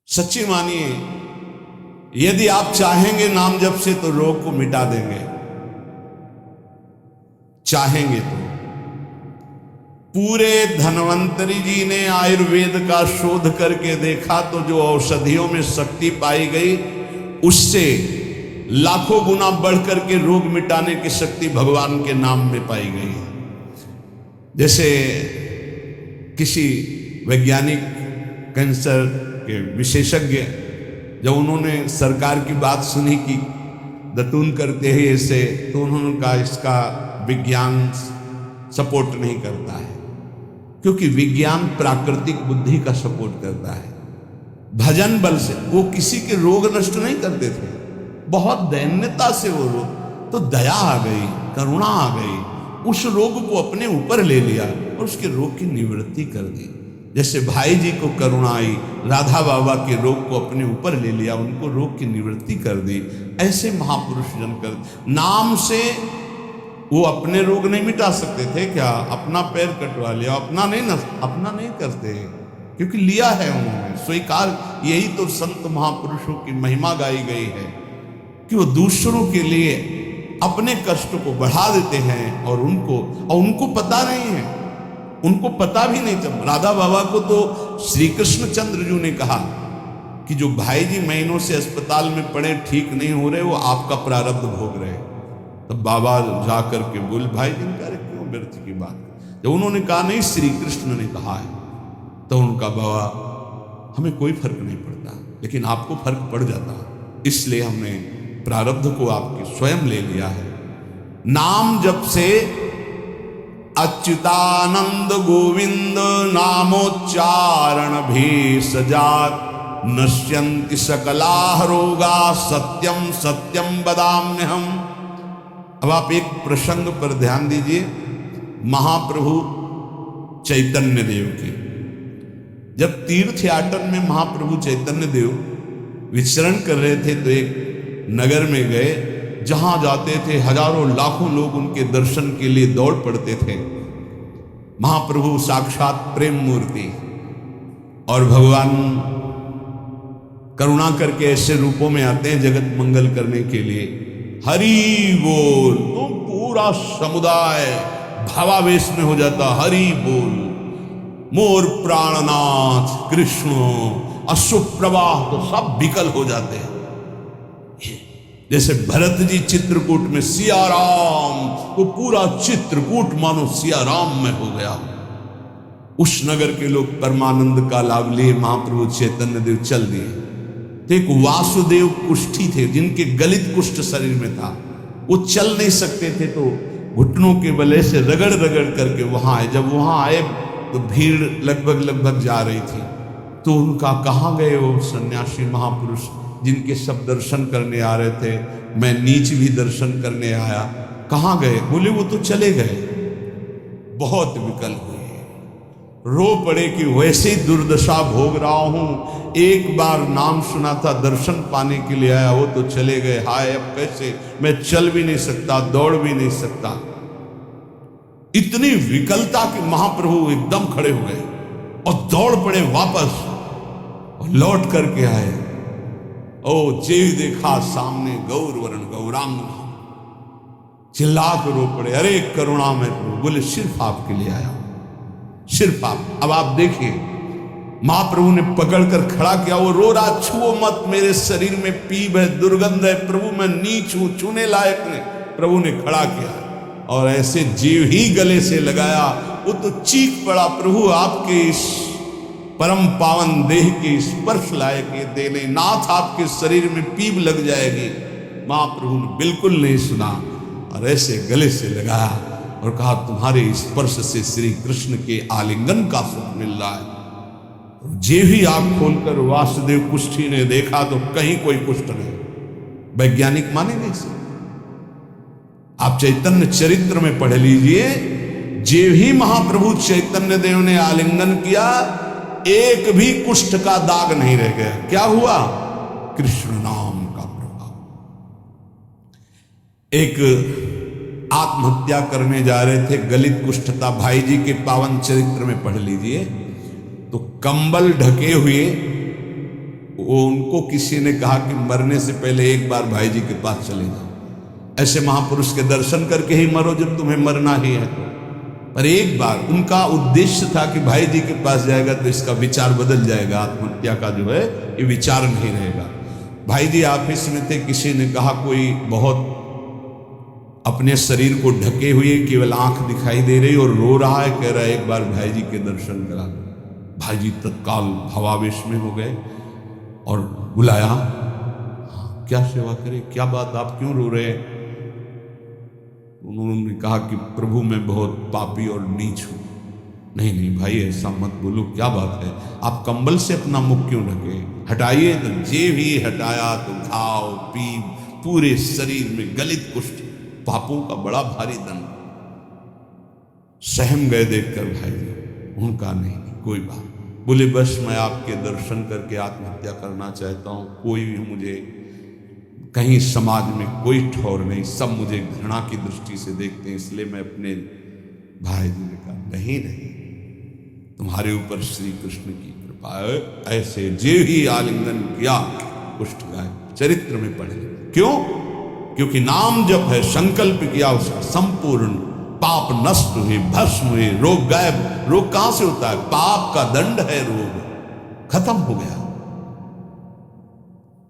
सच्ची मानिए, यदि आप चाहेंगे नाम जप से तो रोग को मिटा देंगे, चाहेंगे तो। पूरे धन्वंतरी जी ने आयुर्वेद का शोध करके देखा तो जो औषधियों में शक्ति पाई गई उससे लाखों गुना बढ़कर के रोग मिटाने की शक्ति भगवान के नाम में पाई गई। जैसे किसी वैज्ञानिक कैंसर के विशेषज्ञ जब उन्होंने सरकार की बात सुनी कि दतून करते हैं ऐसे, तो उन्होंने कहा इसका विज्ञान सपोर्ट नहीं करता है, क्योंकि विज्ञान प्राकृतिक बुद्धि का सपोर्ट करता है। भजन बल से वो किसी के रोग नष्ट नहीं करते थे, बहुत दैन्यता से वो रोग, तो दया आ गई, करुणा आ गई, उस रोग को अपने ऊपर ले लिया और उसके रोग की निवृत्ति कर दी। जैसे भाई जी को करुणा आई, राधा बाबा के रोग को अपने ऊपर ले लिया, उनको रोग की निवृत्ति कर दी। ऐसे महापुरुष जन कर नाम से वो अपने रोग नहीं मिटा सकते थे क्या? अपना पैर कटवा लिया, अपना नहीं करते, क्योंकि लिया है उन्होंने स्वीकार। यही तो संत महापुरुषों की महिमा गाई गई है कि वो दूसरों के लिए अपने कष्ट को बढ़ा देते हैं और उनको पता नहीं है, उनको पता भी नहीं चल। राधा बाबा को तो श्री कृष्ण चंद्र जी ने कहा कि जो भाई जी महीनों से अस्पताल में पड़े, ठीक नहीं हो रहे, वो आपका प्रारब्ध भोग रहे। तब बाबा जाकर के बोले, भाई जी करे क्यों व्यर्थ की बात। जब उन्होंने कहा नहीं श्री कृष्ण ने कहा है, तो उनका बाबा हमें कोई फर्क नहीं पड़ता, लेकिन आपको फर्क पड़ जाता, इसलिए हमने प्रारब्ध को आपके स्वयं ले लिया है। नाम जप से अच्युतानंद गोविंद नामोच्चारण भी सजात नश्यन्ति सकला रोगा सत्यम सत्यम वदाम्यहम्। अब आप एक प्रसंग पर ध्यान दीजिए, महाप्रभु चैतन्य देव की। जब तीर्थ याटन में महाप्रभु चैतन्य देव विचरण कर रहे थे तो एक नगर में गए, जहां जाते थे हजारों लाखों लोग उनके दर्शन के लिए दौड़ पड़ते थे। महाप्रभु साक्षात प्रेम मूर्ति, और भगवान करुणा करके ऐसे रूपों में आते हैं जगत मंगल करने के लिए। हरि बोल, तो पूरा समुदाय भावावेश में हो जाता, हरि बोल। मोर प्राणनाथ कृष्ण अश्रुप्रवाह, तो सब विकल हो जाते हैं। जैसे भरत जी चित्रकूट में सिया राम, तो पूरा चित्रकूट मानो सिया राम में हो गया। उस नगर के लोग परमानंद का लाभ लिए महाप्रभु चैतन्य देव चल दिए। तो एक वासुदेव कुष्ठी थे जिनके गलित कुष्ठ शरीर में था, वो चल नहीं सकते थे, तो घुटनों के बले से रगड़ रगड़ करके वहां आए। जब वहां आए तो भीड़ लगभग जा रही थी, तो उनका कहाँ गए वो सन्यासी महापुरुष जिनके सब दर्शन करने आ रहे थे, मैं नीच भी दर्शन करने आया, कहाँ गए? बोले वो तो चले गए। बहुत विकल हुए, रो पड़े कि वैसे ही दुर्दशा भोग रहा हूं, एक बार नाम सुना था, दर्शन पाने के लिए आया, वो तो चले गए। हाय अब कैसे, मैं चल भी नहीं सकता, दौड़ भी नहीं सकता। इतनी विकलता कि महाप्रभु एकदम खड़े हो गए और दौड़ पड़े वापस, और लौट करके आए। ओ जेव देखा सामने गौर वर्ण गौरांग, चिल्ला कर रो पड़े, अरे करुणा में प्रभु। बोले सिर्फ आपके लिए आया हूं, सिर्फ आप। अब आप देखिए, महाप्रभु ने पकड़कर खड़ा किया, वो रो रहा, छुओ मत, मेरे शरीर में पीप है, दुर्गंध है प्रभु, मैं नीच हूं, छूने लायक नहीं। प्रभु ने खड़ा किया और ऐसे जीव ही गले से लगाया, वो तो चीख पड़ा, प्रभु आपके इस परम पावन देह के स्पर्श लायक ये दे नहीं, नाथ आपके शरीर में पीप लग जाएगी। महाप्रभु ने बिल्कुल नहीं सुना और ऐसे गले से लगाया और कहा, तुम्हारे स्पर्श से श्री कृष्ण के आलिंगन का सुख मिल रहा है। जे भी आंख खोलकर वासुदेव कुष्ठी ने देखा तो कहीं कोई कुष्ठ नहीं। वैज्ञानिक मानेंगे इसे? आप चैतन्य चरित्र में पढ़ लीजिए, जे भी महाप्रभु चैतन्य देव ने आलिंगन किया, एक भी कुष्ठ का दाग नहीं रह गया। क्या हुआ? कृष्ण नाम का प्रभाव। एक आत्महत्या करने जा रहे थे, गलित कुष्ठ था, भाई जी के पावन चरित्र में पढ़ लीजिए। तो कंबल ढके हुए उनको किसी ने कहा कि मरने से पहले एक बार भाई जी के पास चले जाओ, ऐसे महापुरुष के दर्शन करके ही मरो जब तुम्हें मरना ही है। पर एक बार उनका उद्देश्य था कि भाई जी के पास जाएगा तो इसका विचार बदल जाएगा, आत्महत्या का जो है ये विचार नहीं रहेगा। भाई जी ऑफिस में थे, किसी ने कहा कोई बहुत अपने शरीर को ढके हुए केवल आंख दिखाई दे रही और रो रहा है, कह रहा है एक बार भाई जी के दर्शन करा दो। भाई जी तत्काल भावावेश में हो गए और बुलाया, हाँ, क्या सेवा करे, क्या बात, आप क्यों रो रहे हैं? उन्होंने कहा कि प्रभु मैं बहुत पापी और नीच हूं। नहीं नहीं भाई ऐसा मत बोलो, क्या बात है, आप कंबल से अपना मुख क्यों ढके? हटाइए। तो जे भी हटाया तो घाव पीप पूरे शरीर में, गलित कुष्ठ, पापों का बड़ा भारी दंड। सहम गए देखकर भाई जी। उनका नहीं कोई बात, बोले बस मैं आपके दर्शन करके आत्महत्या करना चाहता हूं, कोई भी मुझे कहीं समाज में कोई ठौर नहीं, सब मुझे घृणा की दृष्टि से देखते हैं, इसलिए मैं अपने भाई जी ने कहा नहीं नहीं, तुम्हारे ऊपर श्री कृष्ण की कृपा है। ऐसे जे ही आलिंगन किया कुष्ठ गाय, चरित्र में पढ़े। क्यों? क्योंकि नाम जप है, संकल्प किया उसका, संपूर्ण पाप नष्ट हुए, भस्म हुए, रोग गायब। रोग कहां से होता है? पाप का दंड है रोग, खत्म हो गया।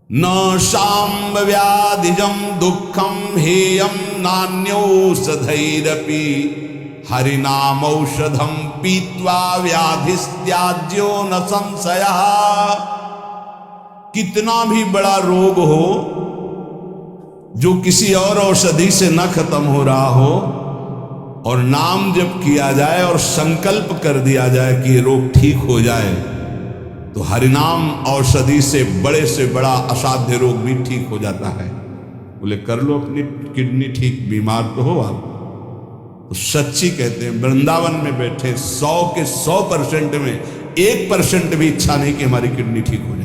न शाम्ब व्याधिजम दुखम हेयम नान्योषधैरपि हरिनाम औषधम पीत्वा व्याधिस्त्याज्यो न संशयः। कितना भी बड़ा रोग हो जो किसी और औषधि से न खत्म हो रहा हो और नाम जब किया जाए और संकल्प कर दिया जाए कि ये रोग ठीक हो जाए, तो हरिनाम औषधि से बड़ा असाध्य रोग भी ठीक हो जाता है। बोले कर लो अपनी किडनी ठीक, बीमार तो हो आप। तो सच्ची कहते हैं, वृंदावन में बैठे 100 के 100% में 1% भी इच्छा नहीं कि हमारी किडनी ठीक हो जाए।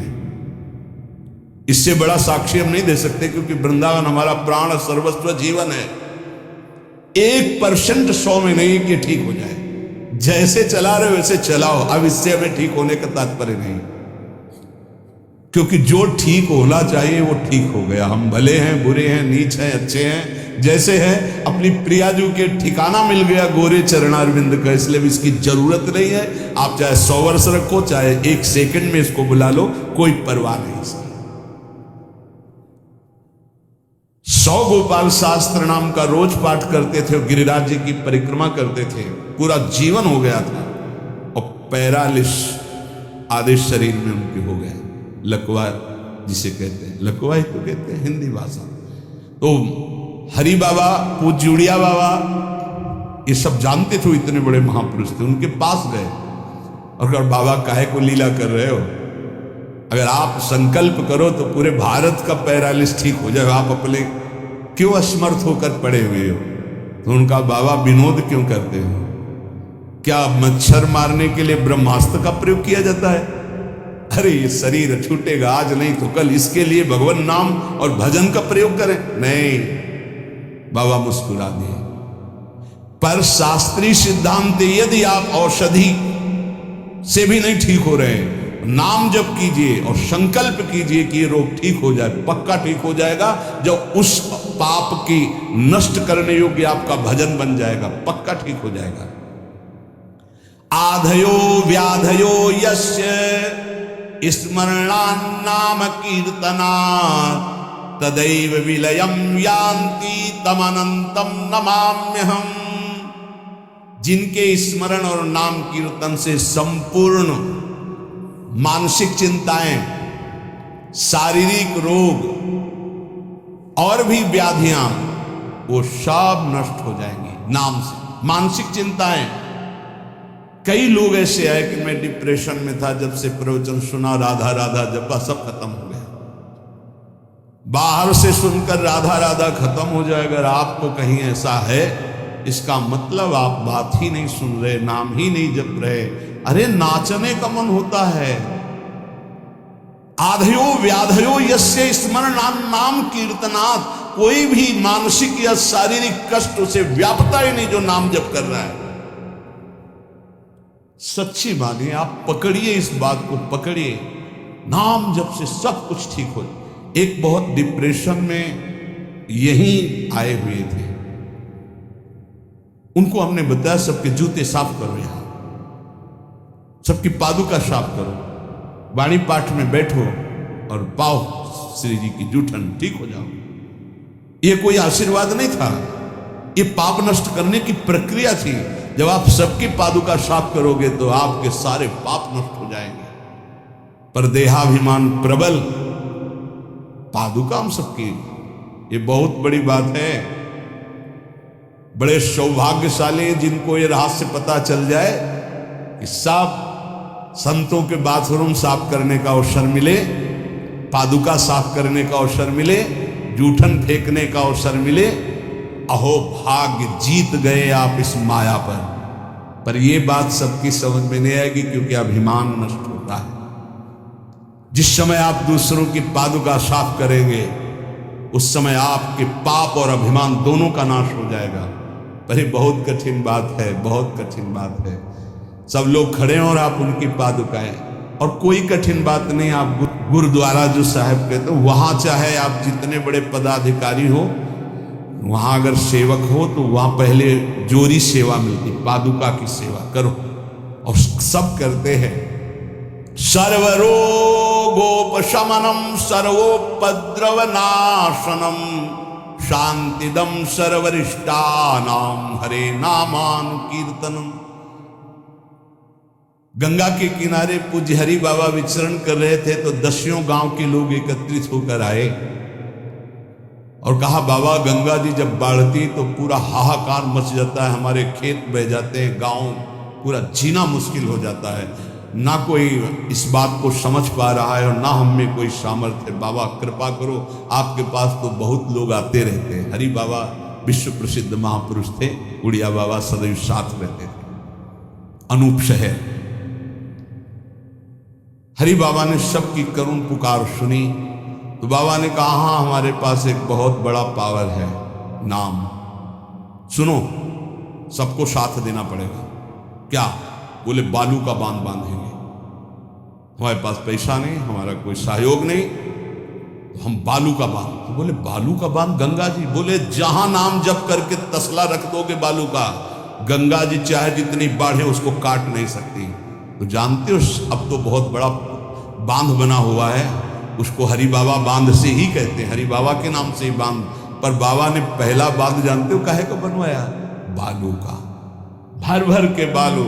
इससे बड़ा साक्षी हम नहीं दे सकते, क्योंकि वृंदावन हमारा प्राण सर्वस्व जीवन है। 1% 100 में नहीं कि ठीक हो जाए, जैसे चला रहे वैसे चलाओ। अब इससे हमें ठीक होने का तात्पर्य नहीं, क्योंकि जो ठीक होना चाहिए वो ठीक हो गया। हम भले हैं, बुरे हैं, नीच हैं, अच्छे हैं, जैसे हैं। अपनी प्रियाजू के ठिकाना मिल गया गोरे चरणारविंद का, इसलिए इसकी जरूरत नहीं है। आप चाहे 100 वर्ष रखो, चाहे 1 सेकंड में इसको बुला लो, कोई परवाह नहीं इसकी। 100 गोपाल शास्त्र नाम का रोज पाठ करते थे, गिरिराज जी की परिक्रमा करते थे, पूरा जीवन हो गया था। और पैरालिस आधे शरीर में उनके हो गया, लकवा जिसे कहते हैं, लकवा ही तो कहते हैं हिंदी भाषा। तो हरि बाबा, पूज्य उड़िया बाबा, ये सब जानते थे, इतने बड़े महापुरुष थे। उनके पास गए और अगर बाबा काहे को लीला कर रहे हो, अगर आप संकल्प करो तो पूरे भारत का पैरालिस ठीक हो जाए, आप अपने क्यों असमर्थ होकर पड़े हुए हो? तो उनका बाबा विनोद क्यों करते हो? क्या मच्छर मारने के लिए ब्रह्मास्त्र का प्रयोग किया जाता है? अरे ये शरीर छूटेगा आज नहीं तो कल, इसके लिए भगवान नाम और भजन का प्रयोग करें? नहीं। बाबा मुस्कुरा दिए। पर शास्त्रीय सिद्धांत, यदि आप औषधि से भी नहीं ठीक हो रहे, नाम जप कीजिए और संकल्प कीजिए कि ये रोग ठीक हो जाए, पक्का ठीक हो जाएगा। जब उस पाप की नष्ट करने योग्य आपका भजन बन जाएगा, पक्का ठीक हो जाएगा। आधयो व्याधयो यस्य स्मरणान्नाम कीर्तना तदैव विलयम यान्ति तमनंतम नमाम्यहम। जिनके स्मरण और नाम कीर्तन से संपूर्ण मानसिक चिंताएं, शारीरिक रोग और भी व्याधियां वो सब नष्ट हो जाएंगी नाम से। मानसिक चिंताएं, कई लोग ऐसे आए कि मैं डिप्रेशन में था, जब से प्रवचन सुना राधा राधा जपा सब खत्म हो गया। बाहर से सुनकर राधा राधा खत्म हो जाएगा, अगर आपको कहीं ऐसा है, इसका मतलब आप बात ही नहीं सुन रहे, नाम ही नहीं जप रहे। अरे नाचने का मन होता है। आधयो व्याधयो यस्य स्मरणान नाम कीर्तनात्। कोई भी मानसिक या शारीरिक कष्ट उसे व्यापता ही नहीं जो नाम जप कर रहा है। सच्ची मानिए, आप पकड़िए, इस बात को पकड़िए। नाम जप से सब कुछ ठीक हो। एक बहुत डिप्रेशन में यहीं आए हुए थे, उनको हमने बताया सबके जूते साफ करो, यहां सबकी पादुका साफ करो, वाणी पाठ में बैठो और पाओ श्री जी की जूठन, ठीक हो जाओ। ये कोई आशीर्वाद नहीं था, ये पाप नष्ट करने की प्रक्रिया थी। जब आप सबकी पादुका साफ करोगे तो आपके सारे पाप नष्ट हो जाएंगे। पर देहाभिमान प्रबल, पादुका हम सबकी, ये बहुत बड़ी बात है। बड़े सौभाग्यशाली जिनको ये रहस्य पता चल जाए कि सब संतों के बाथरूम साफ करने का अवसर मिले, पादुका साफ करने का अवसर मिले, जूठन फेंकने का अवसर मिले, अहो भाग्य, जीत गए आप इस माया पर यह बात सबकी समझ में नहीं आएगी, क्योंकि अभिमान नष्ट होता है। जिस समय आप दूसरों की पादुका साफ करेंगे उस समय आपके पाप और अभिमान दोनों का नाश हो जाएगा। पर ये बहुत कठिन बात है, बहुत कठिन बात है। सब लोग खड़े हैं और आप उनकी पादुकाएं, और कोई कठिन बात नहीं। आप गुरुद्वारा जो साहब कहते हैं वहां चाहे आप जितने बड़े पदाधिकारी हो, वहां अगर सेवक हो तो वहां पहले जोरी सेवा मिलती, पादुका की सेवा करो, और सब करते हैं। सर्वरोगोपशमनम सर्वोपद्रवनाशनम शांतिदम सर्वरिष्टानाम हरे नामानुकीर्तनम। गंगा के किनारे पूज्य हरि बाबा विचरण कर रहे थे तो 10 गांव के लोग एकत्रित होकर आए और कहा, बाबा गंगा जी जब बढ़ती तो पूरा हाहाकार मच जाता है, हमारे खेत बह जाते हैं, गांव पूरा जीना मुश्किल हो जाता है। ना कोई इस बात को समझ पा रहा है और ना हम में कोई सामर्थ्य। बाबा कृपा करो, आपके पास तो बहुत लोग आते रहते हैं। हरि बाबा विश्व प्रसिद्ध महापुरुष थे, उड़िया बाबा सदैव साथ रहते थे। अनूप शहर हरि बाबा ने सबकी करुण पुकार सुनी तो बाबा ने कहा, हाँ हमारे पास एक बहुत बड़ा पावर है, नाम। सुनो, सबको साथ देना पड़ेगा। क्या? बोले बालू का बांध बांधेंगे। हमारे पास पैसा नहीं, हमारा कोई सहयोग नहीं, तो हम बालू का बांध। तो बोले बालू का बांध गंगा जी? बोले जहां नाम जप करके तसला रख दोगे बालू का, गंगा जी चाहे जितनी बाढ़े उसको काट नहीं सकती। तो जानते हो अब तो बहुत बड़ा बांध बना हुआ है, उसको हरि बाबा बांध से ही कहते हैं, हरि बाबा के नाम से ही बांध। पर बाबा ने पहला बांध जानते हो काहे को बनवाया? बालू का। भर भर के बालू,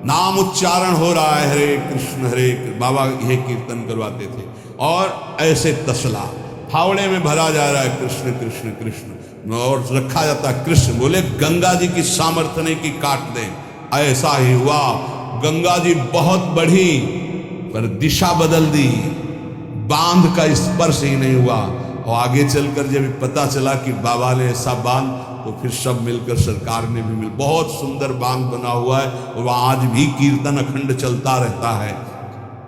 नाम उच्चारण हो रहा है, हरे कृष्ण हरे कृष्ण। बाबा यह कीर्तन करवाते थे और ऐसे तसला फावड़े में भरा जा रहा है, कृष्ण कृष्ण कृष्ण, और रखा जाता है कृष्ण। बोले गंगा जी की सामर्थ्य नहीं कि काट दें। ऐसा ही हुआ, गंगा जी बहुत बढ़ी पर दिशा बदल दी, बांध का स्पर्श ही नहीं हुआ। और आगे चलकर जब पता चला कि बाबा ने ऐसा बांध, तो फिर सब मिलकर सरकार ने भी बहुत सुंदर बांध बना हुआ है और वहाँ आज भी कीर्तन अखंड चलता रहता है।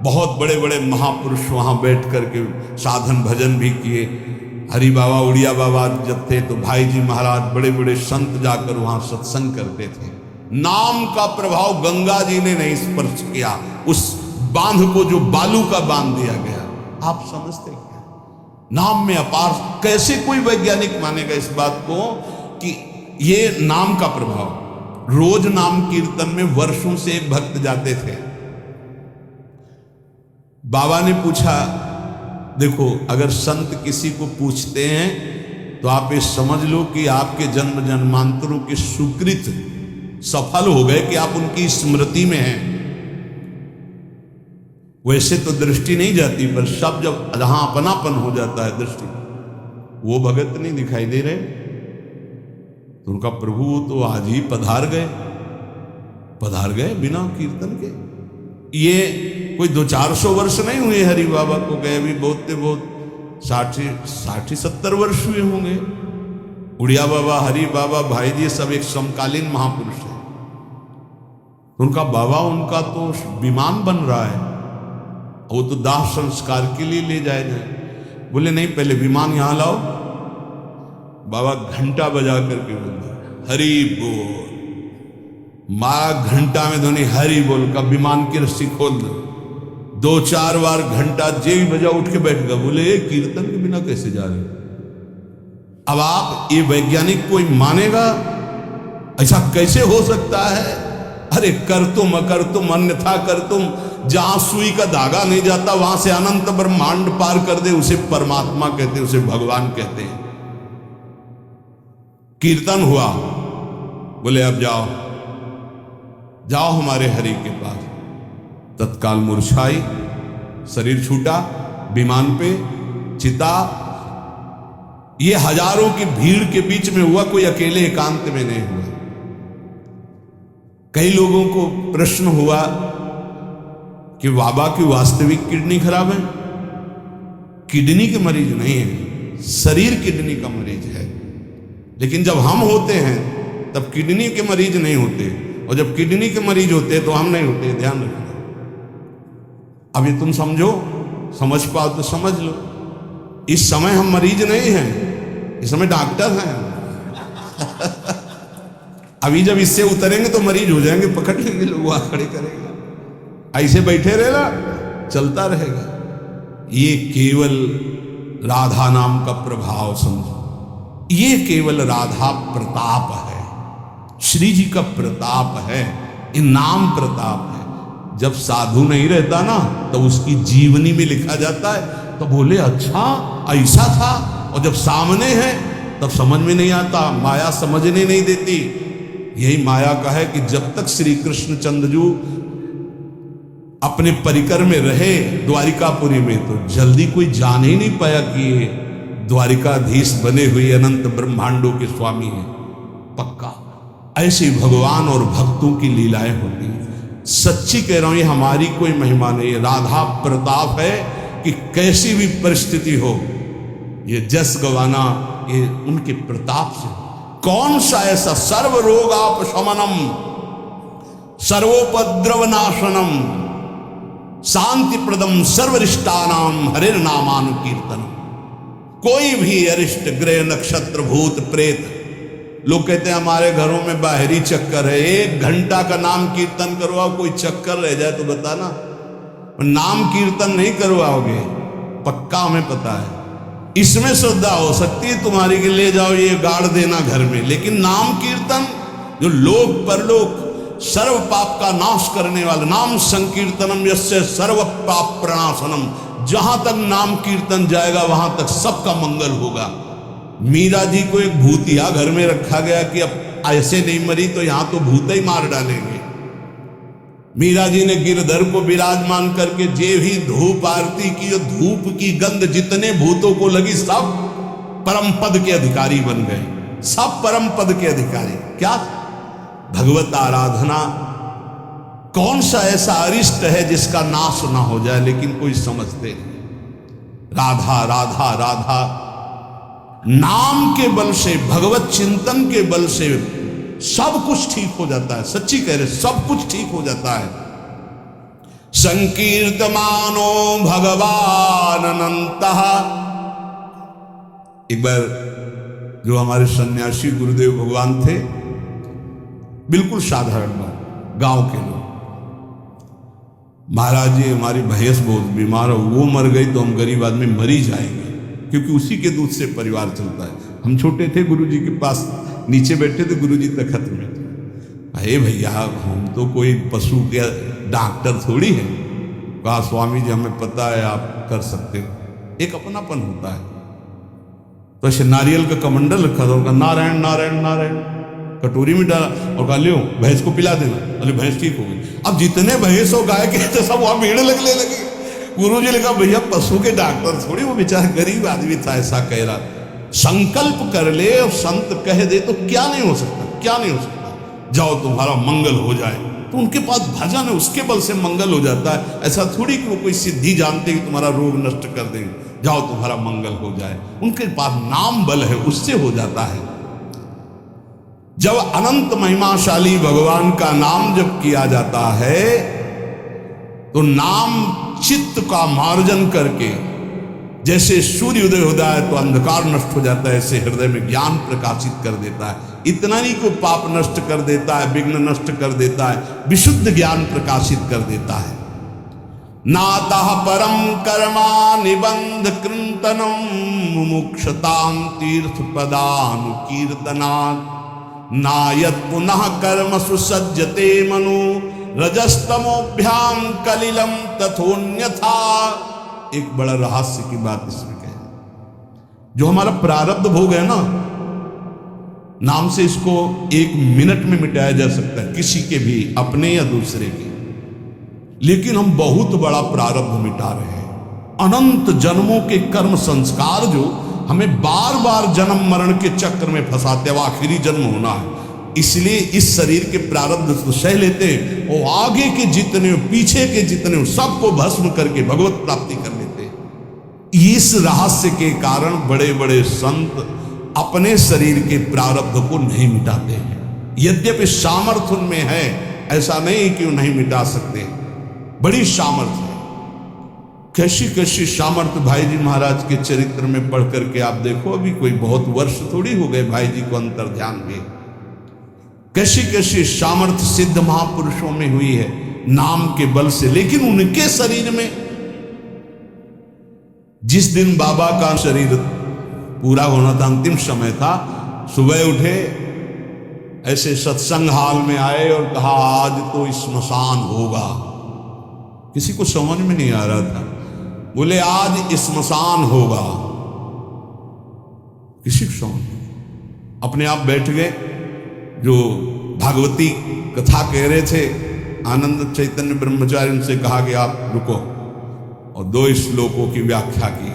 बहुत बड़े बड़े महापुरुष वहाँ बैठ करके साधन भजन भी किए। हरि बाबा उड़िया बाबा जब थे तो भाई जी महाराज बड़े बड़े संत जाकर वहाँ सत्संग करते थे। नाम का प्रभाव गंगा जी ने नहीं स्पर्श किया, उस बांध को जो बालू का बांध दिया गया। आप समझते क्या? नाम में अपार। कैसे कोई वैज्ञानिक मानेगा इस बात को कि ये नाम का प्रभाव। रोज नाम कीर्तन में वर्षों से एक भक्त जाते थे। बाबा ने पूछा, देखो अगर संत किसी को पूछते हैं तो आप ये समझ लो कि आपके जन्म जन्मांतरों के सुकृत सफल हो गए कि आप उनकी स्मृति में हैं। वैसे तो दृष्टि नहीं जाती, पर सब जब जहां अपनापन हो जाता है दृष्टि, वो भगत नहीं दिखाई दे रहे तो उनका प्रभु तो आज ही पधार गए बिना कीर्तन के। ये कोई 200-400 वर्ष नहीं हुए हरि बाबा को गए, भी बहुत 60-70 वर्ष हुए होंगे। उड़िया बाबा, हरि बाबा, भाई जी सब एक समकालीन महापुरुष है। उनका बाबा, उनका तो विमान बन रहा है, वो तो दाह संस्कार के लिए ले जाएगा। बोले नहीं, पहले विमान यहां लाओ। बाबा घंटा बजा करके बोलते हरि बोल, मारा घंटा में ध्वनि हरि बोल का, विमान की रस्सी खोल दो। 2-4 बार घंटा जे भी बजा उठ के बैठ गया, बोले कीर्तन के बिना कैसे जा रहे? अब आप ये वैज्ञानिक कोई मानेगा? ऐसा कैसे हो सकता है? अरे कर तुम अकर तुम अन्यथा कर तुम, जहां सुई का धागा नहीं जाता वहां से अनंत ब्रह्मांड पार कर दे, उसे परमात्मा कहते, उसे भगवान कहते हैं। कीर्तन हुआ, बोले अब जाओ जाओ हमारे हरि के पास। तत्काल मूर्छाई, शरीर छूटा, विमान पे चिता। ये हजारों की भीड़ के बीच में हुआ, कोई अकेले एकांत में नहीं हुआ। कई लोगों को प्रश्न हुआ कि बाबा की वास्तविक किडनी खराब है। किडनी के मरीज नहीं है, शरीर किडनी का मरीज है। लेकिन जब हम होते हैं तब किडनी के मरीज नहीं होते, और जब किडनी के मरीज होते तो हम नहीं होते। ध्यान रखना। अब ये तुम समझो, समझ पाओ तो समझ लो। इस समय हम मरीज नहीं हैं, इस समय डॉक्टर हैं। अभी जब इससे उतरेंगे तो मरीज हो जाएंगे, पकड़ लेंगे लोग, वहां खड़े करेंगे। ऐसे बैठे रहेगा, चलता रहेगा। ये केवल राधा नाम का प्रभाव समझो, ये केवल राधा प्रताप है, श्री जी का प्रताप है, ये नाम प्रताप है। जब साधु नहीं रहता ना तो उसकी जीवनी में लिखा जाता है तो बोले अच्छा ऐसा था, और जब सामने है तब समझ में नहीं आता, माया समझने नहीं देती। यही माया का है कि जब तक श्री कृष्ण चंद्रजू अपने परिकर में रहे द्वारिकापुरी में, तो जल्दी कोई जान ही नहीं पाया कि ये द्वारिकाधीश बने हुए अनंत ब्रह्मांडों के स्वामी हैं। पक्का ऐसे भगवान और भक्तों की लीलाएं होती हैं। सच्ची कह रहा हूं, ये हमारी कोई महिमा नहीं है, राधा प्रताप है कि कैसी भी परिस्थिति हो, ये जस गवाना ये उनके प्रताप से। कौन सा ऐसा सर्व रोगापशमनम सर्वोपद्रव नाशनम शांति प्रदम सर्वरिष्टानाम हरिर नामानुकीर्तनम। कोई भी अरिष्ट ग्रह नक्षत्र भूत प्रेत, लोग कहते हैं हमारे घरों में बाहरी चक्कर है, 1 घंटा का नाम कीर्तन करवाओ, कोई चक्कर रह जाए तो बताना। नाम कीर्तन नहीं करवाओगे, पक्का हमें पता है। इसमें श्रद्धा हो सकती है तुम्हारी कि ले जाओ ये गाड़ देना घर में, लेकिन नाम कीर्तन जो लोक परलोक सर्व पाप का नाश करने वाला, नाम संकीर्तनम यस्य सर्व पाप प्रणाशनम, जहां तक नाम कीर्तन जाएगा वहां तक सबका मंगल होगा। मीरा जी को एक भूतिया घर में रखा गया कि अब ऐसे नहीं मरी तो यहां तो भूत ही मार डालेंगे। मीरा जी ने गिरधर को विराजमान करके जे भी धूप आरती की, जो धूप की गंध जितने भूतों को लगी सब परम पद के अधिकारी बन गए, सब परम पद के अधिकारी। क्या भगवत आराधना, कौन सा ऐसा अरिष्ट है जिसका नाश ना हो जाए, लेकिन कोई समझते नहीं। राधा राधा राधा नाम के बल से, भगवत चिंतन के बल से सब कुछ ठीक हो जाता है। सच्ची कह रहे, सब कुछ ठीक हो जाता है। संकीर्तमानो भगवान अनंतः। एक बार जो हमारे सन्यासी गुरुदेव भगवान थे, बिल्कुल साधारण बात, गांव के लोग, महाराज जी हमारी भैंस बहुत बीमार हो, वो मर गई तो हम गरीब आदमी मरी जाएंगे, क्योंकि उसी के दूध से परिवार चलता है। हम छोटे थे, गुरुजी के पास नीचे बैठे थे, गुरुजी तखत में। अरे भैया हम तो कोई पशु के डॉक्टर थोड़ी हैं। कहा स्वामी जी हमें पता है आप कर सकते हो। एक अपनापन होता है। तो ऐसे नारियल का कमंडल रखा था, उनका नारायण नारायण नारायण कटोरी में डाला और कहा लो भैंस को पिला देना। अरे भैंस ठीक हो गई। अब जितने भैंस और गाय के थे सब वहां भीड़ लगने लगी। गुरु जी ने कहा भैया पशु के डॉक्टर थोड़ी, वो बेचारा गरीब आदमी था, ऐसा कह रहा। संकल्प कर ले और संत कह दे तो क्या नहीं हो सकता, क्या नहीं हो सकता। जाओ तुम्हारा मंगल हो जाए, तो उनके पास भजन है, उसके बल से मंगल हो जाता है। ऐसा थोड़ी कि वो कोई सिद्धि जानते कि तुम्हारा रोग नष्ट कर देंगे, जाओ तुम्हारा मंगल हो जाए। उनके पास नाम बल है, उससे हो जाता है। जब अनंत महिमाशाली भगवान का नाम जब किया जाता है तो नाम चित्त का मार्जन करके, जैसे सूर्य उदय होता है तो अंधकार नष्ट हो जाता है, ऐसे हृदय में ज्ञान प्रकाशित कर देता है। इतना नहीं को पाप नष्ट कर देता है, विघ्न नष्ट कर देता है, विशुद्ध ज्ञान प्रकाशित कर देता है। नातः परम कर्मा निबंध कृंतनम मुमुक्षताम तीर्थ पदानुकीर्तनात् नायत पुनः कर्म सुसज्जते मनु रजस्तमोभ्याम कलिलम तथोन्यथा। एक बड़ा रहस्य की बात इसमें कह, जो हमारा प्रारब्ध भोग है ना, नाम से इसको 1 मिनट में मिटाया जा सकता है, किसी के भी, अपने या दूसरे के। लेकिन हम बहुत बड़ा प्रारब्ध मिटा रहे हैं। अनंत जन्मों के कर्म संस्कार जो हमें बार बार जन्म मरण के चक्र में फंसाते, वो आखिरी जन्म होना है, इसलिए इस शरीर के प्रारब्ध तो सह लेते हैं, और आगे के जितने पीछे के जितने सबको भस्म करके भगवत प्राप्ति कर लेते हैं। इस रहस्य के कारण बड़े बड़े संत अपने शरीर के प्रारब्ध को नहीं मिटाते हैं। यद्यपि सामर्थ्य उनमें है, ऐसा नहीं कि वो नहीं मिटा सकते, बड़ी सामर्थ्य है। कैसी कैसी सामर्थ्य भाई जी महाराज के चरित्र में पढ़ करके आप देखो, अभी कोई बहुत वर्ष थोड़ी हो गए भाई जी को अंतर ध्यान में। कैसी कैसी सामर्थ्य सिद्ध महापुरुषों में हुई है नाम के बल से। लेकिन उनके शरीर में, जिस दिन बाबा का शरीर पूरा होना था, अंतिम समय था, सुबह उठे, ऐसे सत्संग हाल में आए और कहा आज तो श्मशान होगा। किसी को समझ में नहीं आ रहा था, बोले आज श्मशान होगा। किसी को समझ, अपने आप बैठ गए। जो भागवती कथा कह रहे थे आनंद चैतन्य ब्रह्मचारी, उनसे कहा कि आप रुको, और 2 श्लोकों की व्याख्या की।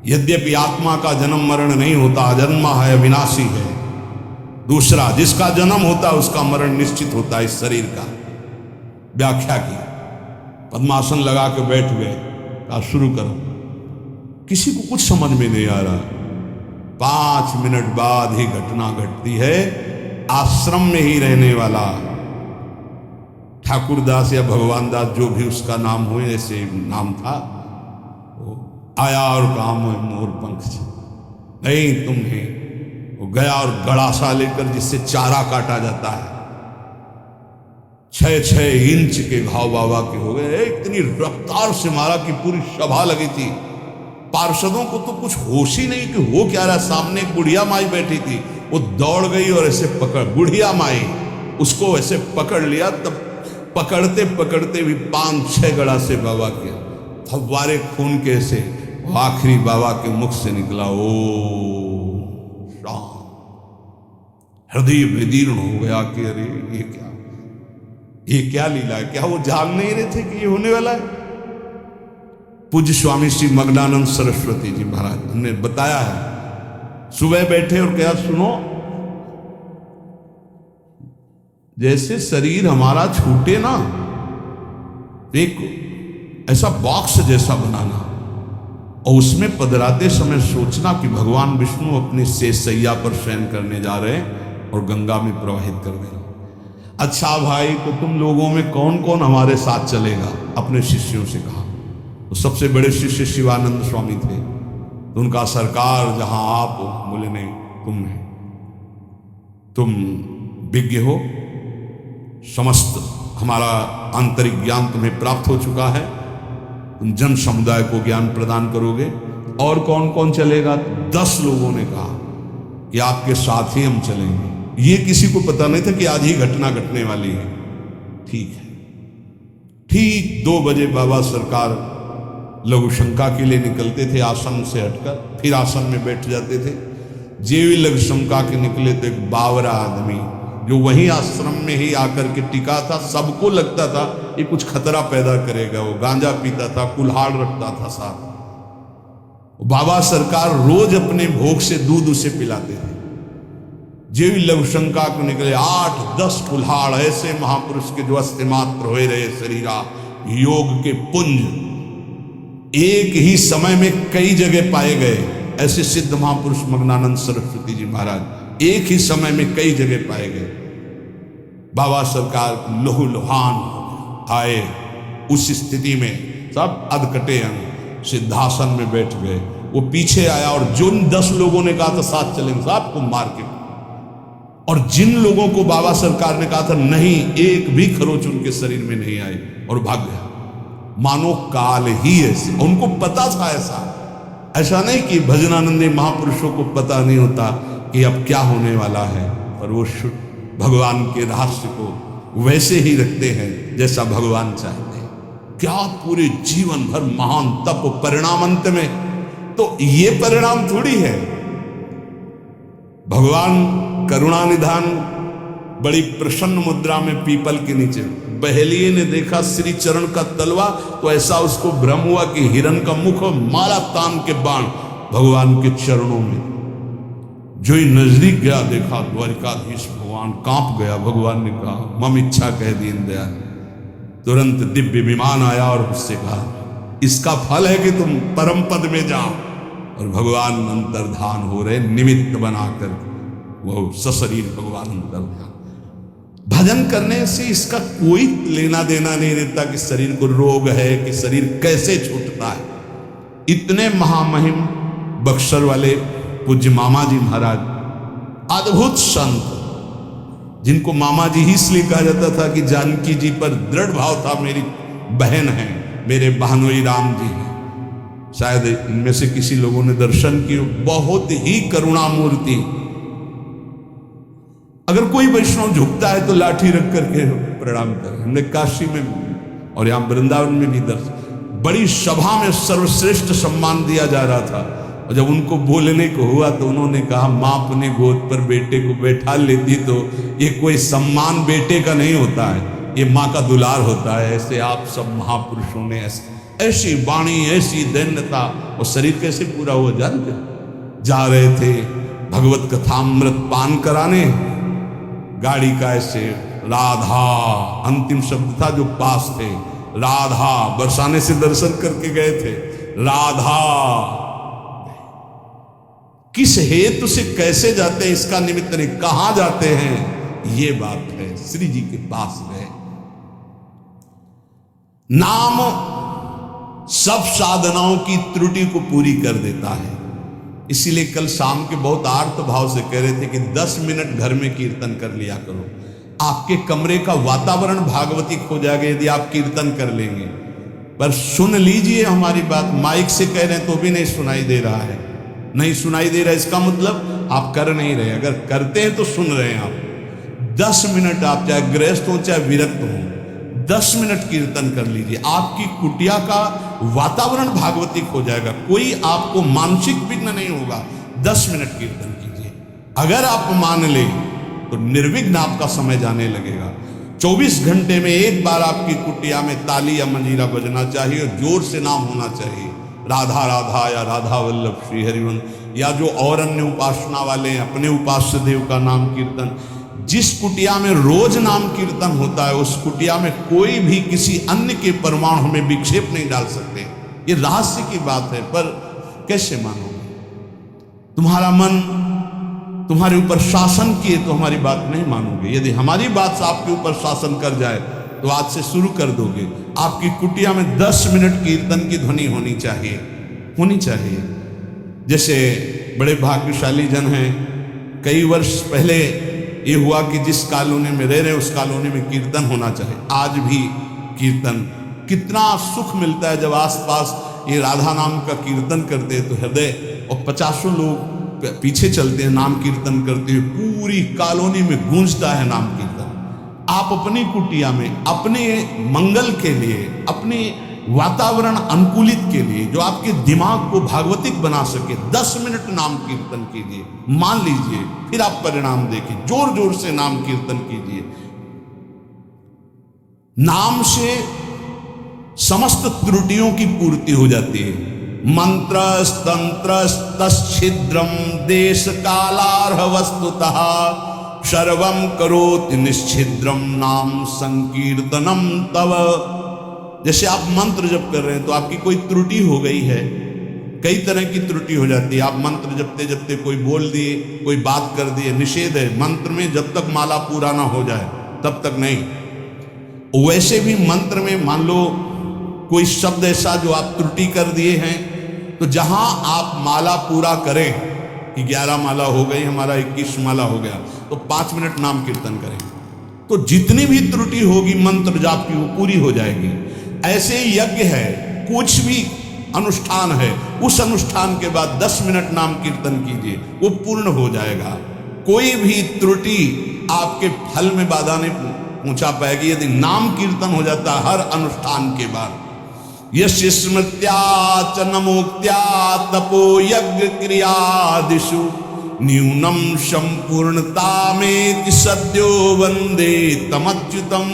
यद्यपि आत्मा का जन्म मरण नहीं होता, अजन्मा है, अविनाशी है। दूसरा, जिसका जन्म होता है उसका मरण निश्चित होता है, इस शरीर का। व्याख्या की, पद्मासन लगा के बैठ गए, कहा शुरू करो। किसी को कुछ समझ में नहीं आ रहा। 5 मिनट बाद ही घटना घटती है। आश्रम में ही रहने वाला ठाकुरदास या भगवान दास, जो भी उसका नाम हो, ऐसे नाम था, वो आया और कहा मोर पंख नहीं तुमने। वो गया और गड़ासा लेकर, जिससे चारा काटा जाता है, 6-6 इंच के घाव बाबा के हो गए। इतनी रफ्तार से मारा कि पूरी सभा लगी थी। पार्षदों को तो कुछ होश ही नहीं कि हो क्या रहा। सामने एक बुढ़िया माई बैठी थी, वो दौड़ गई और ऐसे पकड़, बुढ़िया माई उसको ऐसे पकड़ लिया। तब पकड़ते पकड़ते भी 5-6 गड़ा से बाबा के फव्वारे खून के से आखिरी बाबा के मुख से निकला, ओ शाम। हृदय विदीर्ण हो गया कि अरे ये क्या लीला है। क्या वो जान नहीं रहे थे कि ये होने वाला है। पूज्य स्वामी श्री मग्नानंद सरस्वती जी महाराज ने बताया है, सुबह बैठे और कहा सुनो, जैसे शरीर हमारा छूटे ना, एक ऐसा बॉक्स जैसा बनाना, और उसमें पधराते समय सोचना कि भगवान विष्णु अपने शेष सैया पर शयन करने जा रहे हैं और गंगा में प्रवाहित कर देंगे। अच्छा भाई, तो तुम लोगों में कौन कौन हमारे साथ चलेगा? अपने शिष्यों से कहा। तो सबसे बड़े शिष्य शिवानंद स्वामी थे। तो उनका सरकार जहां आप हो, बोले नहीं, तुम विज्ञ हो, समस्त हमारा आंतरिक ज्ञान तुम्हें प्राप्त हो चुका है, तुम जन समुदाय को ज्ञान प्रदान करोगे। और कौन कौन चलेगा? 10 लोगों ने कहा कि आपके साथ ही हम चलेंगे। ये किसी को पता नहीं था कि आज ही घटना घटने वाली है। ठीक है। ठीक 2 बजे बाबा सरकार लघु शंका के लिए निकलते थे, आसन से हटकर, फिर आसन में बैठ जाते थे। जेवी लघु शंका के निकले तो एक बावरा आदमी जो वहीं आश्रम में ही आकर के टिका था, सबको लगता था ये कुछ खतरा पैदा करेगा। वो गांजा पीता था, कुल्हाड़ रखता था साथ। बाबा सरकार रोज अपने भोग से दूध उसे पिलाते थे। जेवी लघु शंका को निकले 8-10 कुल्हाड़, ऐसे महापुरुष के जो अस्ति मात्र हो रहे शरीरा, योग के पुंज एक ही समय में कई जगह पाए गए। ऐसे सिद्ध महापुरुष मग्नानंद सरस्वती जी महाराज एक ही समय में कई जगह पाए गए। बाबा सरकार लोहू लोहान आए। उस स्थिति में सब अधकटे अंग सिद्धासन में बैठ गए। वो पीछे आया और जिन 10 लोगों ने कहा था साथ चलेंगे, सबको मार के, और जिन लोगों को बाबा सरकार ने कहा था नहीं, एक भी खरोच उनके शरीर में नहीं आई और भाग गया। मानो काल ही ऐसे। उनको पता था ऐसा नहीं कि भजनानंदी महापुरुषों को पता नहीं होता कि अब क्या होने वाला है, और वो भगवान के रहस्य को वैसे ही रखते हैं जैसा भगवान चाहते हैं। क्या पूरे जीवन भर महान तप, परिणाम अंत में तो ये परिणाम थोड़ी है। भगवान करुणा निधान बड़ी प्रसन्न मुद्रा में पीपल के नीचे, बहेलिए ने देखा श्री चरण का तलवा तो ऐसा उसको भ्रम हुआ कि हिरण का मुख माला तान के बाण भगवान के चरणों में। जो ही नजदीक गया देखा द्वारिकाधीश भगवान कांप गया। भगवान ने कहा मम इच्छा कह दीन दयाल। तुरंत दिव्य विमान आया और उससे कहा इसका फल है कि तुम परम पद में जाओ। और भगवान अंतर्धान हो रहे, निमित्त बनाकर वो सशरीर भगवान अंतर्धान। भजन करने से इसका कोई लेना देना नहीं रहता कि शरीर को रोग है, कि शरीर कैसे छूटता है। इतने महामहिम बक्सर वाले पूज्य मामा जी महाराज, अद्भुत संत, जिनको मामा जी ही इसलिए कहा जाता था कि जानकी जी पर दृढ़ भाव था, मेरी बहन है, मेरे बहनोई राम जी हैं। शायद इनमें से किसी लोगों ने दर्शन किए, बहुत ही करुणा मूर्ति। अगर कोई वैष्णव झुकता है तो लाठी रख करके प्रणाम करें। हमने काशी में और यहाँ वृंदावन में भी दर्शन, बड़ी सभा में सर्वश्रेष्ठ सम्मान दिया जा रहा था, और जब उनको बोलने को हुआ तो उन्होंने कहा माँ अपने गोद पर बेटे को बैठा लेती तो ये कोई सम्मान बेटे का नहीं होता है, ये माँ का दुलार होता है। ऐसे आप सब महापुरुषों ने ऐसी वाणी, ऐसी दैन्यता, और शरीर कैसे पूरा हुआ जानते? जा रहे थे भगवत कथामृत पान कराने, गाड़ी का ऐसे राधा अंतिम शब्द था जो पास थे, राधा बरसाने से दर्शन करके गए थे। राधा किस हेतु से कैसे जाते हैं इसका निमित्त नहीं, कहां जाते हैं ये बात है। श्री जी के पास गए। नाम सब साधनाओं की त्रुटि को पूरी कर देता है। इसीलिए कल शाम के बहुत आर्त भाव से कह रहे थे कि 10 मिनट घर में कीर्तन कर लिया करो। आपके कमरे का वातावरण भागवतिक हो जाएगा यदि आप कीर्तन कर लेंगे। पर सुन लीजिए हमारी बात, माइक से कह रहे हैं तो भी नहीं सुनाई दे रहा है, नहीं सुनाई दे रहा है, इसका मतलब आप कर नहीं रहे। अगर करते हैं तो सुन रहे हैं आप। 10 मिनट आप चाहे गृहस्थ हो चाहे विरक्त हो, 10 मिनट कीर्तन कर लीजिए, आपकी कुटिया का वातावरण भागवतिक हो जाएगा, कोई आपको मानसिक विघ्न नहीं होगा। 10 मिनट कीर्तन कीजिए, अगर आप मान ले तो निर्विघ्न आपका समय जाने लगेगा। 24 घंटे में एक बार आपकी कुटिया में ताली या मंजीरा बजना चाहिए और जोर से नाम होना चाहिए, राधा राधा या राधा वल्लभ श्री हरिवंश, या जो और अन्य उपासना वाले हैं अपने उपास्य देव का नाम कीर्तन। जिस कुटिया में रोज नाम कीर्तन होता है उस कुटिया में कोई भी किसी अन्य के परमाणु में विक्षेप नहीं डाल सकते। ये रहस्य की बात है, पर कैसे मानोगे? तुम्हारा मन तुम्हारे ऊपर शासन किए तो हमारी बात नहीं मानोगे। यदि हमारी बात आपके ऊपर शासन कर जाए तो आज से शुरू कर दोगे। आपकी कुटिया में 10 मिनट कीर्तन की ध्वनि होनी चाहिए, होनी चाहिए। जैसे बड़े भाग्यशाली जन हैं, कई वर्ष पहले ये हुआ कि जिस कॉलोनी में रह रहे उस कॉलोनी में कीर्तन होना चाहिए। आज भी कीर्तन, कितना सुख मिलता है जब आसपास ये राधा नाम का कीर्तन करते हैं तो हृदय, और 50 लोग पीछे चलते हैं नाम कीर्तन करते हुए, पूरी कॉलोनी में गूंजता है नाम कीर्तन। आप अपनी कुटिया में अपने मंगल के लिए, अपने वातावरण अनुकूलित के लिए, जो आपके दिमाग को भागवतिक बना सके, 10 मिनट नाम कीर्तन कीजिए, मान लीजिए, फिर आप परिणाम देखिए। जोर जोर से नाम कीर्तन कीजिए। नाम से समस्त त्रुटियों की पूर्ति हो जाती है। मंत्र तंत्र तच्छिद्रम देश कालार्ह वस्तुतः सर्वम करोति निश्चिद्रम नाम संकीर्तनम तव। जैसे आप मंत्र जप कर रहे हैं तो आपकी कोई त्रुटि हो गई है, कई तरह की त्रुटि हो जाती है। आप मंत्र जपते जपते कोई बोल दिए, कोई बात कर दिए, निषेध है मंत्र में, जब तक माला पूरा ना हो जाए तब तक नहीं। वैसे भी मंत्र में मान लो कोई शब्द ऐसा जो आप त्रुटि कर दिए हैं, तो जहां आप माला पूरा करें कि 11 माला हो गई, हमारा 21 माला हो गया, तो 5 मिनट नाम कीर्तन करें, तो जितनी भी त्रुटि होगी मंत्र जाप की वो पूरी हो जाएगी। ऐसे यज्ञ है, कुछ भी अनुष्ठान है, उस अनुष्ठान के बाद 10 मिनट नाम कीर्तन कीजिए, वो पूर्ण हो जाएगा। कोई भी त्रुटि आपके फल में बाधा नहीं पहुंचा पाएगी यदि नाम कीर्तन हो जाता है हर अनुष्ठान के बाद। यश स्मृत्या च नमोक्त्या तपो यज्ञ क्रियादिषु न्यूनम संपूर्णता में सद्यो वंदे तमच्युतम।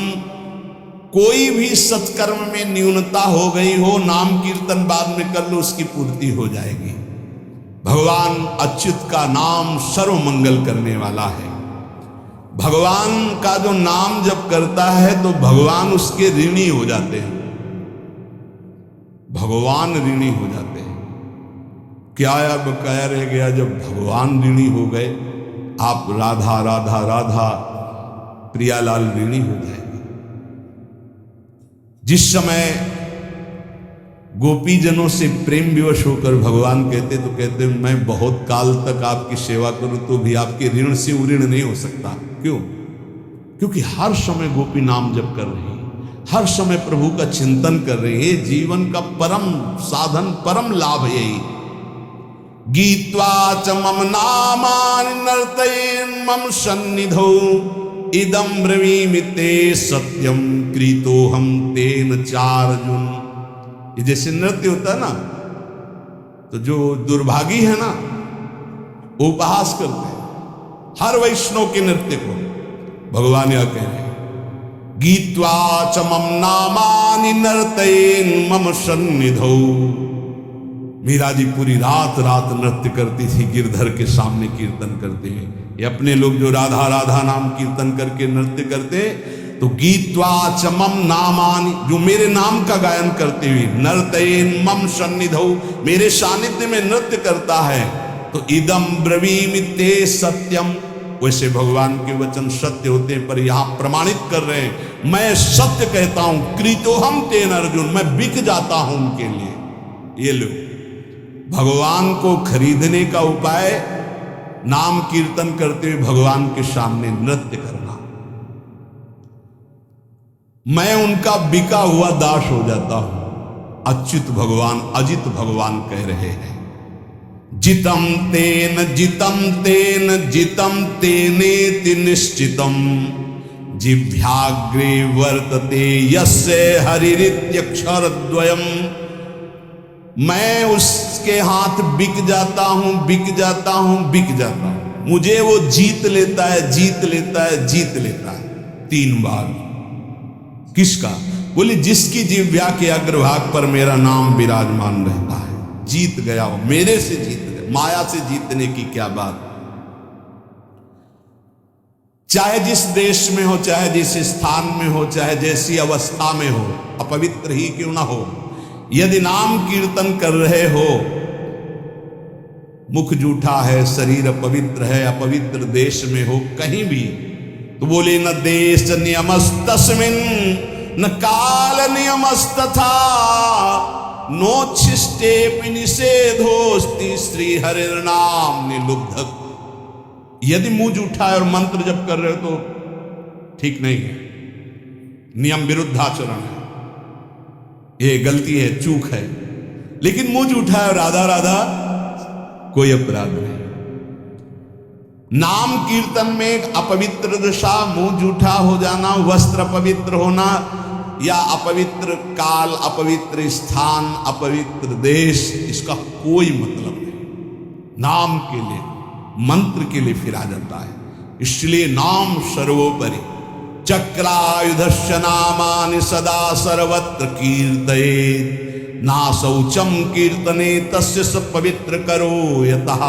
कोई भी सत्कर्म में न्यूनता हो गई हो, नाम कीर्तन बाद में कर लो, उसकी पूर्ति हो जाएगी। भगवान अच्युत का नाम सर्व मंगल करने वाला है। भगवान का जो नाम जब करता है तो भगवान उसके ऋणी हो जाते हैं, भगवान ऋणी हो जाते हैं। क्या बकाया रह गया जब भगवान ऋणी हो गए, आप राधा राधा राधा प्रियालाल ऋणी हो जाएंगे। जिस समय गोपीजनों से प्रेम विवश होकर भगवान कहते तो कहते मैं बहुत काल तक आपकी सेवा करूं तो भी आपके ऋण से ऋण नहीं हो सकता। क्यों? क्योंकि हर समय गोपी नाम जप कर रही, हर समय प्रभु का चिंतन कर रही है। जीवन का परम साधन, परम लाभ यही। गीत्वा च मम नामानि नर्तयेन् मम सन्निधौ इदं ब्रवीमि ते सत्यम कृतोहम तेन चार्जुन। ये जैसे नृत्य होता है ना, तो जो दुर्भागी है ना वो उपहास करते हैं हर वैष्णव के नृत्य को। भगवान यह कह रहे हैं गीत्वा च मम नामानि नर्तयेन् मम सन्निधौ। मीरा जी पूरी रात रात नृत्य करती थी, गिरधर के सामने कीर्तन करते हैं। ये अपने लोग जो राधा राधा नाम कीर्तन करके नृत्य करते, तो गीत्वा च मम नामानि, जो मेरे नाम का गायन करते हुए, नर्तयेन् मम सन्निधौ, मेरे सानिध्य में नृत्य करता है, तो इदम ब्रवीमि ते सत्यम। वैसे भगवान के वचन सत्य होते हैं, पर यहां प्रमाणित कर रहे हैं मैं सत्य कहता हूं, कृतोहम तेन अर्जुन, मैं बिक जाता हूं उनके लिए। ये लो, भगवान को खरीदने का उपाय नाम कीर्तन करते हुए भगवान के सामने नृत्य करना। मैं उनका बिका हुआ दास हो जाता हूं। अच्युत भगवान, अजित भगवान कह रहे हैं जितम तेन जितम तेन जितम तेनेति निश्चितम जिभ्याग्रे वर्तते यस्य हरिरित्यक्षरद्वयम्। मैं उसके हाथ बिक जाता हूं, बिक जाता हूं, बिक जाता हूं, मुझे वो जीत लेता है, जीत लेता है, जीत लेता है 3 बार। किसका? बोले जिसकी जिह्वा के अग्रभाग पर मेरा नाम विराजमान रहता है। जीत गया वो, मेरे से जीत गया। माया से जीतने की क्या बात। चाहे जिस देश में हो, चाहे जिस स्थान में हो, चाहे जैसी अवस्था में हो, अपवित्र ही क्यों ना हो, यदि नाम कीर्तन कर रहे हो, मुख जूठा है, शरीर अपवित्र है, अपवित्र देश में हो, कहीं भी, तो बोले न देश नियमस्तस्मिन् न काल नियमस्तथा नोच्छिष्टेपि निषेधोस्ति श्री हरिर्नाम निलुब्धक। यदि मुंह जूठा है और मंत्र जप कर रहे हो तो ठीक नहीं है, नियम विरुद्धाचरण है, ये गलती है, चूक है। लेकिन मुंह जूठा है और राधा राधा, कोई अपराध नहीं। नाम कीर्तन में एक अपवित्र दशा, मुंह जूठा हो जाना, वस्त्र अपवित्र होना, या अपवित्र काल, अपवित्र स्थान, अपवित्र देश, इसका कोई मतलब नहीं। नाम के लिए, मंत्र के लिए फिरा जाता है। इसलिए नाम सर्वोपरि। चक्रायुधस्य नामानि सदा सर्वत्र कीर्तयेत् ना शौचम कीर्तने तस्य स पवित्र करो यतः।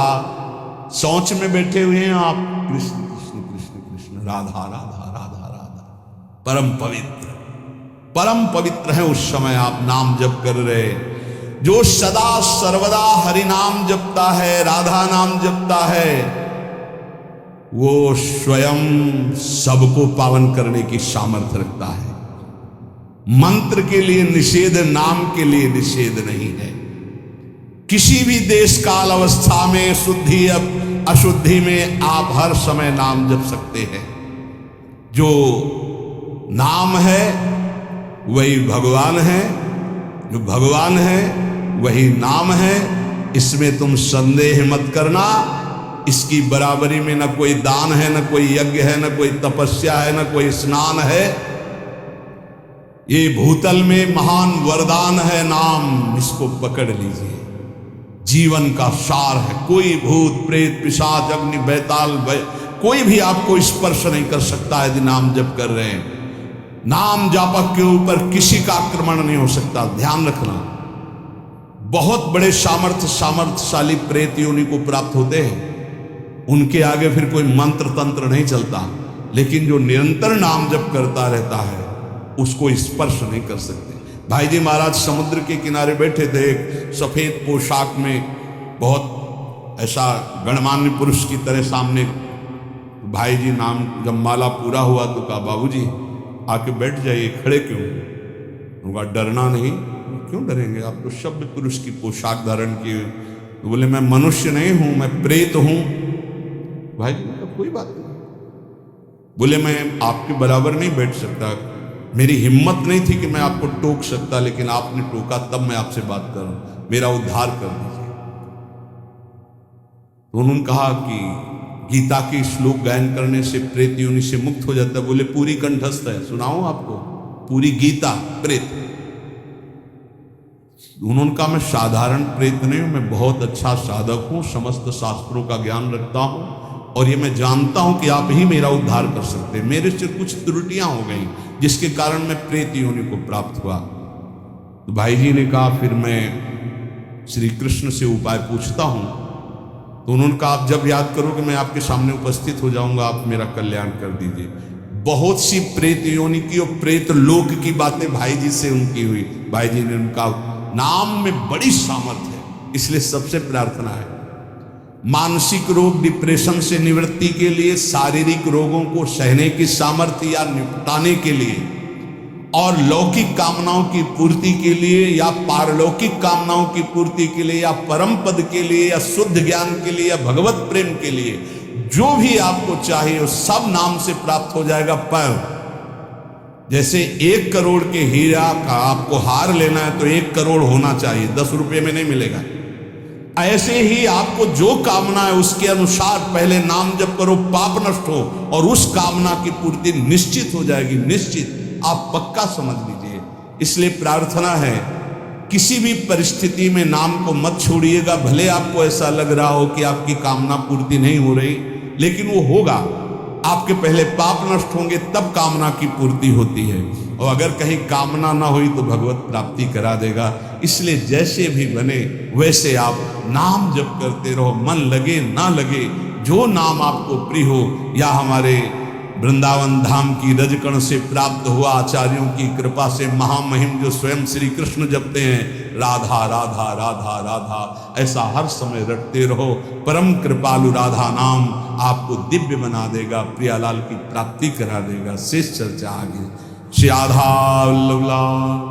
शौच में बैठे हुए हैं आप, कृष्ण कृष्ण कृष्ण कृष्ण, राधा राधा राधा राधा, परम पवित्र, परम पवित्र है। उस समय आप नाम जप कर रहे, जो सदा सर्वदा हरि नाम जपता है, राधा नाम जपता है, वो स्वयं सबको पावन करने की सामर्थ्य रखता है। मंत्र के लिए निषेध, नाम के लिए निषेध नहीं है। किसी भी देश काल अवस्था में, शुद्धि अशुद्धि में आप हर समय नाम जप सकते हैं। जो नाम है वही भगवान है, जो भगवान है वही नाम है, इसमें तुम संदेह मत करना। इसकी बराबरी में न कोई दान है, न कोई यज्ञ है, न कोई तपस्या है, न कोई स्नान है। ये भूतल में महान वरदान है नाम, इसको पकड़ लीजिए। जीवन का सार है। कोई भूत प्रेत पिशाच अग्नि बैताल कोई भी आपको स्पर्श नहीं कर सकता यदि नाम जप कर रहे हैं। नाम जापक के ऊपर किसी का आक्रमण नहीं हो सकता, ध्यान रखना। बहुत बड़े सामर्थ्यशाली प्रेत योनि को प्राप्त होते हैं, उनके आगे फिर कोई मंत्र तंत्र नहीं चलता, लेकिन जो निरंतर नाम जप करता रहता है उसको स्पर्श नहीं कर सकते। भाई जी महाराज समुद्र के किनारे बैठे थे, एक सफेद पोशाक में बहुत ऐसा गणमान्य पुरुष की तरह सामने। भाई जी नाम जब माला पूरा हुआ तो कहा बाबूजी आके बैठ जाइए, खड़े क्यों? उनका डरना नहीं। क्यों डरेंगे, आप तो शब्द पुरुष की पोशाक धारण किए। तो बोले मैं मनुष्य नहीं हूं, मैं प्रेत हूं। भाई जी मतलब कोई बात नहीं। बोले मैं आपके बराबर नहीं बैठ सकता, मेरी हिम्मत नहीं थी कि मैं आपको टोक सकता, लेकिन आपने टोका तब मैं आपसे बात कर रहा हूं, मेरा उद्धार कर दीजिए। तो उन्होंने कहा कि गीता के श्लोक गायन करने से प्रेत योनि से मुक्त हो जाता है। बोले पूरी कंठस्थ है, सुनाऊं आपको पूरी गीता प्रेत। उन्होंने कहा मैं साधारण प्रेत नहीं हूं, मैं बहुत अच्छा साधक हूं, समस्त शास्त्रों का ज्ञान रखता हूं और ये मैं जानता हूं कि आप ही मेरा उद्धार कर सकते हैं। मेरे से कुछ त्रुटियां हो गई जिसके कारण मैं प्रेत योनि को प्राप्त हुआ। तो भाई जी ने कहा फिर मैं श्री कृष्ण से उपाय पूछता हूं। तो उन्होंने कहा आप जब याद करोगे मैं आपके सामने उपस्थित हो जाऊंगा, आप मेरा कल्याण कर दीजिए। बहुत सी प्रेत योनि की और प्रेत लोक की बातें भाई जी से उनकी हुई। भाई जी ने उनका नाम में बड़ी सामर्थ्य है, इसलिए सबसे प्रार्थना है मानसिक रोग डिप्रेशन से निवृत्ति के लिए, शारीरिक रोगों को सहने की सामर्थ्य या निपटाने के लिए, और लौकिक कामनाओं की पूर्ति के लिए या पारलौकिक कामनाओं की पूर्ति के लिए या परम पद के लिए या शुद्ध ज्ञान के लिए या भगवत प्रेम के लिए, जो भी आपको चाहिए वो सब नाम से प्राप्त हो जाएगा। पर जैसे 1 करोड़ के हीरा का आपको हार लेना है तो 1 करोड़ होना चाहिए, 10 रुपये में नहीं मिलेगा। ऐसे ही आपको जो कामना है उसके अनुसार पहले नाम जप करो, पाप नष्ट हो और उस कामना की पूर्ति निश्चित हो जाएगी, निश्चित, आप पक्का समझ लीजिए। इसलिए प्रार्थना है किसी भी परिस्थिति में नाम को मत छोड़िएगा। भले आपको ऐसा लग रहा हो कि आपकी कामना पूर्ति नहीं हो रही, लेकिन वो होगा। आपके पहले पाप नष्ट होंगे तब कामना की पूर्ति होती है, और अगर कहीं कामना ना हुई तो भगवत प्राप्ति करा देगा। इसलिए जैसे भी बने वैसे आप नाम जप करते रहो, मन लगे ना लगे, जो नाम आपको प्रिय हो। या हमारे वृंदावन धाम की रजकण से प्राप्त हुआ आचार्यों की कृपा से महामहिम जो स्वयं श्री कृष्ण जपते हैं, राधा राधा राधा राधा, ऐसा हर समय रटते रहो। परम कृपालु राधा नाम आपको दिव्य बना देगा, प्रियालाल की प्राप्ति करा देगा। शेष चर्चा आगे। श्री राधा वल्लभ लाल।